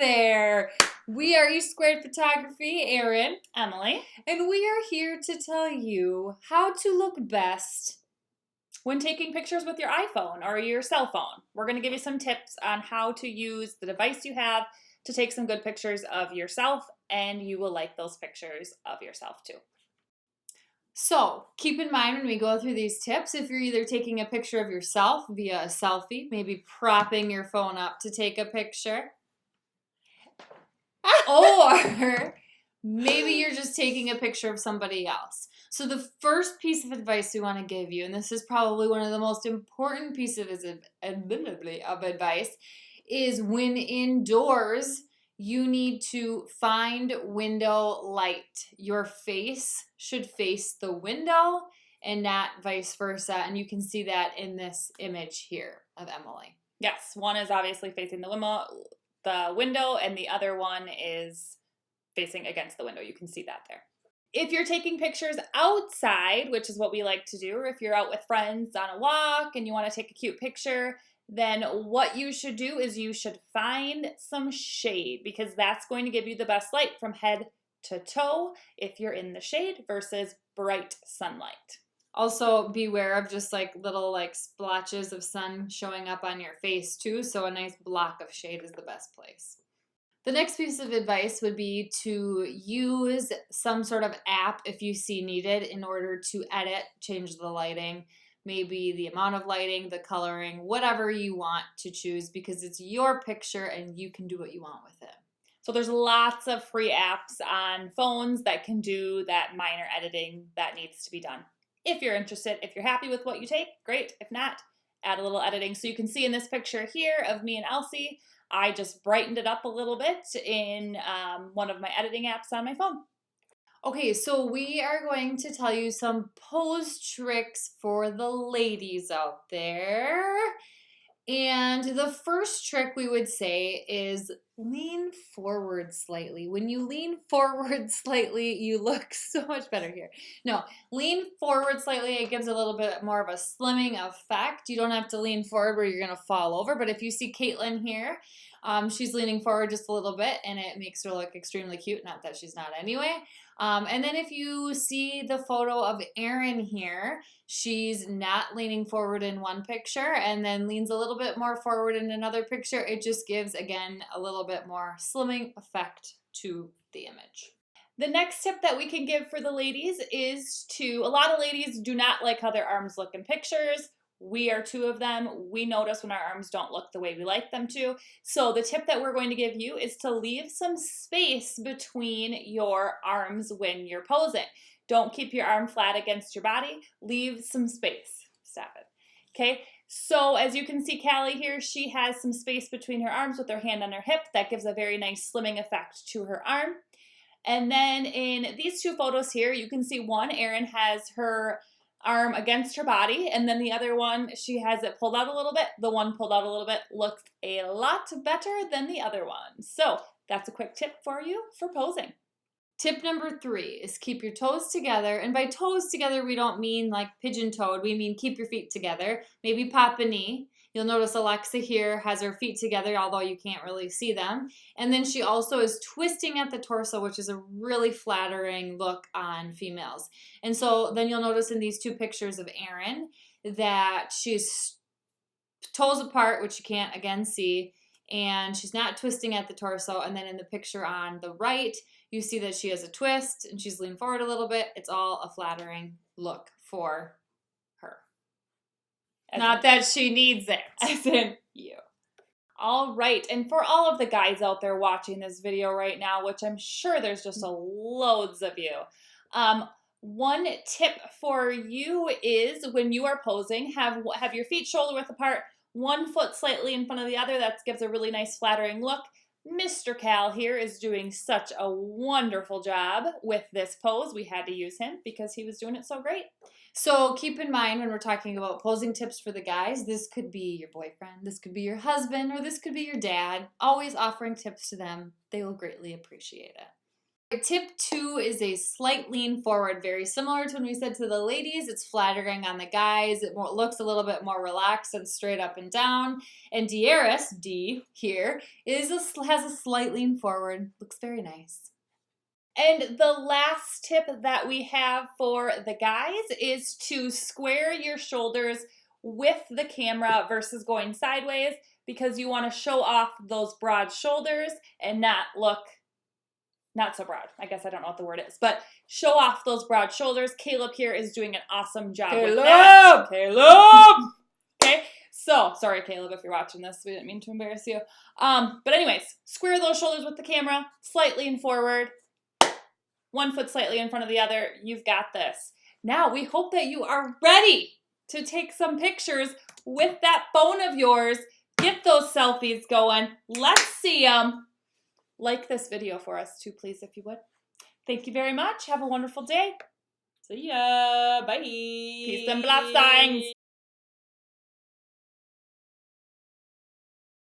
there. We are East Squared Photography, Erin, Emily, and we are here to tell you how to look best when taking pictures with your iPhone or your cell phone. We're going to give you some tips on how to use the device you have to take some good pictures of yourself, and you will like those pictures of yourself too. So keep in mind when we go through these tips, if you're either taking a picture of yourself via a selfie, maybe propping your phone up to take a picture, or maybe you're just taking a picture of somebody else. So the first piece of advice we want to give you, and this is probably one of the most important pieces of advice, is when indoors, you need to find window light. Your face should face the window and not vice versa. And you can see that in this image here of Emily. Yes, one is obviously facing the window, and the other one is facing against the window. You can see that there. If you're taking pictures outside, which is what we like to do, or if you're out with friends on a walk and you want to take a cute picture, then what you should do is you should find some shade, because that's going to give you the best light from head to toe if you're in the shade versus bright sunlight. Also, beware of just like little like splotches of sun showing up on your face too, so a nice block of shade is the best place. The next piece of advice would be to use some sort of app if you see needed in order to edit, change the lighting, maybe the amount of lighting, the coloring, whatever you want to choose, because it's your picture and you can do what you want with it. So there's lots of free apps on phones that can do that minor editing that needs to be done. If you're interested, if you're happy with what you take, great. If not, add a little editing. So you can see in this picture here of me and Elsie, I just brightened it up a little bit in one of my editing apps on my phone. Okay, so we are going to tell you some pose tricks for the ladies out there. And the first trick we would say is lean forward slightly. When you lean forward slightly, you look so much better here. No, lean forward slightly. It gives a little bit more of a slimming effect. You don't have to lean forward where you're going to fall over. But if you see Caitlin here, she's leaning forward just a little bit, and it makes her look extremely cute. Not that she's not anyway. And then if you see the photo of Erin here, she's not leaning forward in one picture and then leans a little bit more forward in another picture. It just gives, again, a little bit more slimming effect to the image. The next tip that we can give for the ladies is a lot of ladies do not like how their arms look in pictures. We are two of them. We notice when our arms don't look the way we like them to. So the tip that we're going to give you is to leave some space between your arms when you're posing. Don't keep your arm flat against your body. Leave some space. Stop it. Okay, so as you can see Callie here, she has some space between her arms with her hand on her hip. That gives a very nice slimming effect to her arm. And then in these two photos here, you can see one, Erin has her arm against her body, and then the other one, she has it pulled out a little bit. The one pulled out a little bit looks a lot better than the other one. So that's a quick tip for you for posing. Tip number 3 is keep your toes together. And by toes together, we don't mean like pigeon-toed. We mean keep your feet together. Maybe pop a knee. You'll notice Alexa here has her feet together, although you can't really see them. And then she also is twisting at the torso, which is a really flattering look on females. And so then you'll notice in these two pictures of Erin that she's toes apart, which you can't again see, and she's not twisting at the torso. And then in the picture on the right, you see that she has a twist and she's leaned forward a little bit. It's all a flattering look for her. Not that she needs it. As in you. All right, and for all of the guys out there watching this video right now, which I'm sure there's just loads of you, one tip for you is when you are posing, have your feet shoulder width apart, one foot slightly in front of the other. That gives a really nice flattering look. Mr. Cal here is doing such a wonderful job with this pose. We had to use him because he was doing it so great. So keep in mind when we're talking about posing tips for the guys, this could be your boyfriend, this could be your husband, or this could be your dad. Always offering tips to them. They will greatly appreciate it. Tip 2 is a slight lean forward, very similar to when we said to the ladies. It's flattering on the guys. It looks a little bit more relaxed and straight up and down. And Dieris, D here, has a slight lean forward. Looks very nice. And the last tip that we have for the guys is to square your shoulders with the camera versus going sideways, because you want to show off those broad shoulders and not look not so broad. I guess I don't know what the word is, but show off those broad shoulders. Caleb here is doing an awesome job with that. Caleb! Okay, so sorry, Caleb, if you're watching this. We didn't mean to embarrass you. But anyways, square those shoulders with the camera, slightly lean forward, one foot slightly in front of the other. You've got this. Now, we hope that you are ready to take some pictures with that phone of yours. Get those selfies going. Let's see them. Like this video for us too, please, if you would. Thank you very much. Have a wonderful day. See ya. Bye. Peace and blessings.